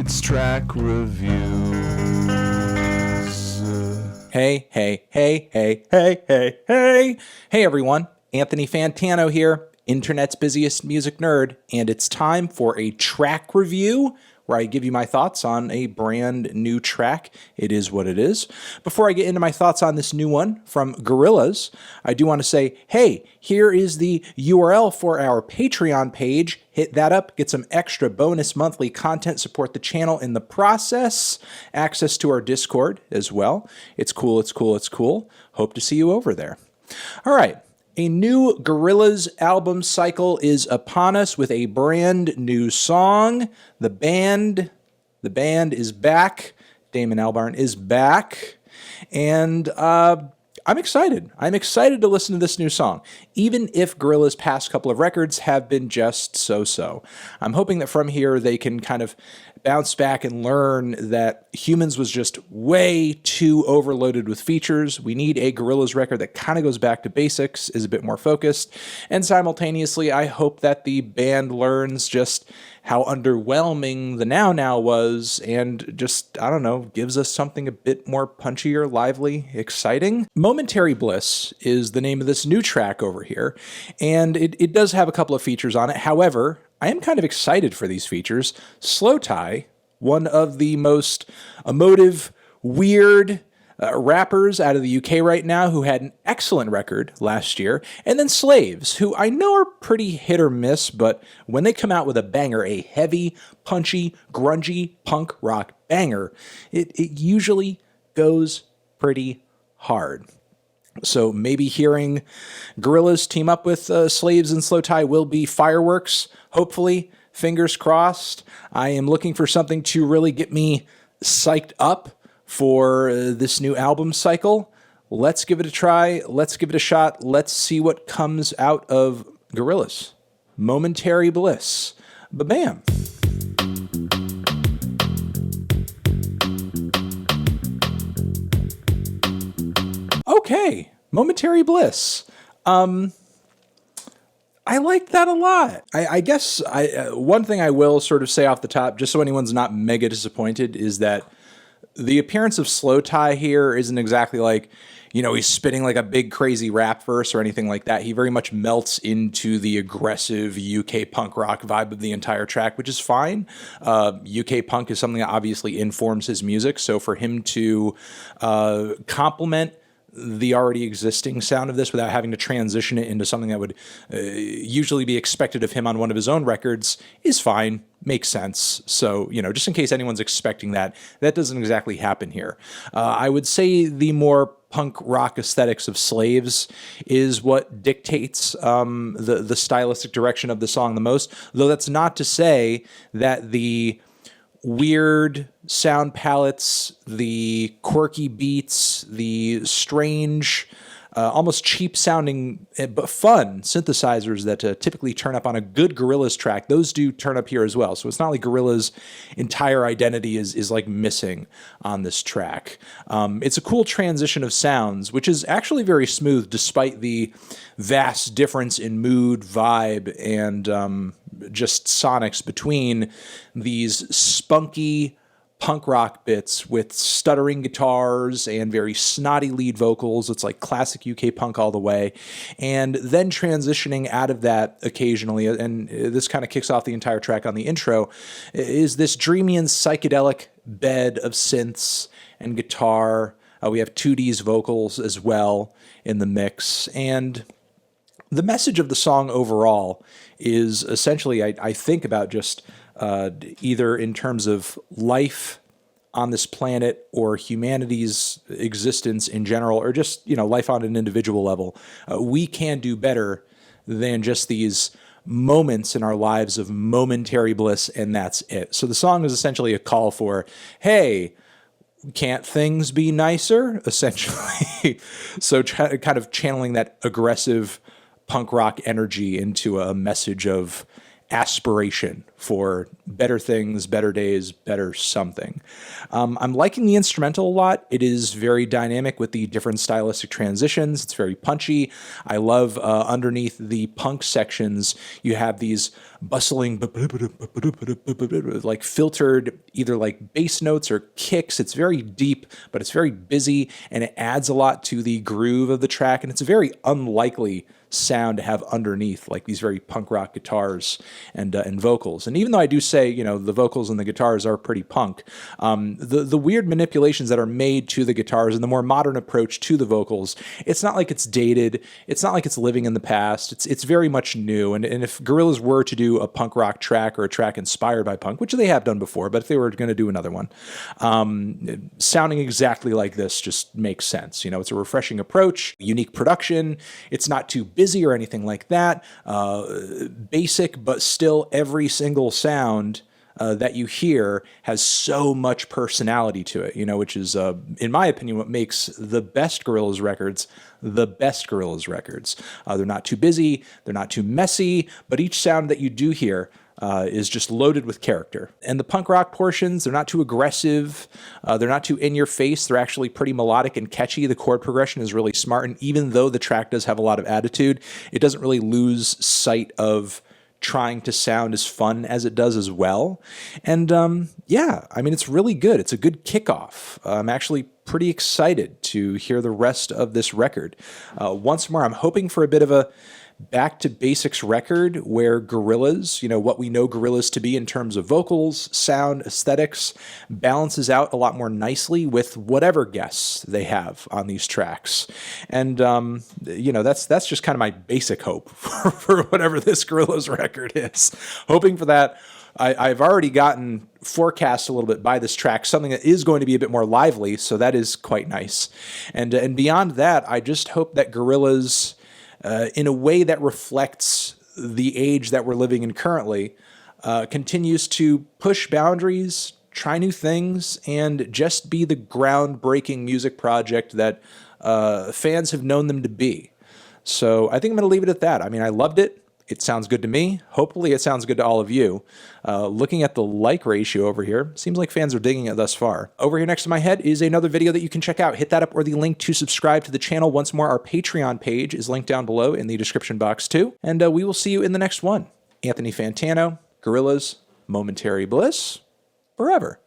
It's track reviews. Hey, hey, hey, hey, hey, hey, hey. Hey, everyone. Anthony Fantano here, internet's busiest music nerd, and it's time for a track review where I give you my thoughts on a brand new track. It is what it is. Before I get into my thoughts on this new one from Gorillaz, I do want to say, hey, here is the URL for our Patreon page. Hit that up, get some extra bonus monthly content, support the channel in the process, access to our Discord as well. It's cool, it's cool, it's cool. Hope to see you over there. All right. A new Gorillaz album cycle is upon us with a brand new song. The band is back. Damon Albarn is back. And I'm excited. I'm excited to listen to this new song, even if Gorillaz' past couple of records have been just so-so. I'm hoping that from here they can kind of bounce back and learn that Humans was just way too overloaded with features. We need a Gorillaz record that kind of goes back to basics, is a bit more focused, and simultaneously I hope that the band learns just how underwhelming the Now was and just, I don't know, gives us something a bit more punchier, lively, exciting. Momentary Bliss is the name of this new track over here, and it does have a couple of features on it. However, I am kind of excited for these features. Slowthai, one of the most emotive, weird rappers out of the UK right now who had an excellent record last year, and then Slaves, who I know are pretty hit or miss, but when they come out with a banger, a heavy, punchy, grungy punk rock banger, it usually goes pretty hard. So maybe hearing Gorillaz team up with Slaves and Slowthai will be fireworks, hopefully, fingers crossed. I am looking for something to really get me psyched up for this new album cycle. Let's give it a try. Let's give it a shot. Let's see what comes out of Gorillaz. Momentary Bliss. Ba-bam. Okay, Momentary Bliss. I like that a lot. I guess one thing I will sort of say off the top, just so anyone's not mega disappointed, is that the appearance of Slowthai here isn't exactly like, you know, he's spitting like a big crazy rap verse or anything like that. He very much melts into the aggressive UK punk rock vibe of the entire track, which is fine. UK punk is something that obviously informs his music, so for him to complement the already existing sound of this without having to transition it into something that would usually be expected of him on one of his own records is fine, makes sense. So, you know, just in case anyone's expecting that, that doesn't exactly happen here. I would say the more punk rock aesthetics of Slaves is what dictates the stylistic direction of the song the most, though that's not to say that the weird sound palettes, the quirky beats, the strange, almost cheap sounding but fun synthesizers that typically turn up on a good Gorillaz track, those do turn up here as well. So it's not like Gorillaz' entire identity is like missing on this track. It's a cool transition of sounds, which is actually very smooth despite the vast difference in mood, vibe, and just sonics between these spunky punk rock bits with stuttering guitars and very snotty lead vocals. It's like classic UK punk all the way. And then transitioning out of that occasionally, and this kind of kicks off the entire track on the intro, is this dreamy and psychedelic bed of synths and guitar. We have 2D's vocals as well in the mix. And the message of the song overall is essentially, I think, about just either in terms of life on this planet or humanity's existence in general, or just, you know, life on an individual level. We can do better than just these moments in our lives of momentary bliss, and that's it. So the song is essentially a call for, hey, can't things be nicer? Essentially. So kind of channeling that aggressive punk rock energy into a message of aspiration for better things, better days, better something. I'm liking the instrumental a lot. It is very dynamic with the different stylistic transitions. It's very punchy. I love underneath the punk sections, you have these bustling, like filtered either like bass notes or kicks. It's very deep, but it's very busy, and it adds a lot to the groove of the track, and it's a very unlikely sound to have underneath, like these very punk rock guitars and vocals. And even though I do say, you know, the vocals and the guitars are pretty punk, the weird manipulations that are made to the guitars and the more modern approach to the vocals, it's not like it's dated. It's not like it's living in the past. It's very much new. And if Gorillaz were to do a punk rock track or a track inspired by punk, which they have done before, but if they were going to do another one, sounding exactly like this just makes sense. You know, it's a refreshing approach, unique production. It's not too busy or anything like that. Basic, but still every single sound that you hear has so much personality to it, you know, which is, in my opinion, what makes the best Gorillaz records the best Gorillaz records. They're not too busy, they're not too messy, but each sound that you do hear is just loaded with character. And the punk rock portions, they're not too aggressive, they're not too in your face, they're actually pretty melodic and catchy. The chord progression is really smart, and even though the track does have a lot of attitude, it doesn't really lose sight of trying to sound as fun as it does as well. And yeah, I mean, it's really good. It's a good kickoff. I'm actually pretty excited to hear the rest of this record. Once more, I'm hoping for a bit of a back to basics record where Gorillaz, you know, what we know Gorillaz to be in terms of vocals, sound, aesthetics, balances out a lot more nicely with whatever guests they have on these tracks. And, you know, that's just kind of my basic hope for whatever this Gorillaz record is. Hoping for that. I've already gotten forecast a little bit by this track, something that is going to be a bit more lively, so that is quite nice. And beyond that, I just hope that Gorillaz, in a way that reflects the age that we're living in currently, continues to push boundaries, try new things, and just be the groundbreaking music project that fans have known them to be. So I think I'm going to leave it at that. I mean, I loved it. It sounds good to me. Hopefully it sounds good to all of you. Looking at the like ratio over here, seems like fans are digging it thus far. Over here next to my head is another video that you can check out. Hit that up or the link to subscribe to the channel. Once more, our Patreon page is linked down below in the description box too. And we will see you in the next one. Anthony Fantano, Gorillaz, Momentary Bliss, forever.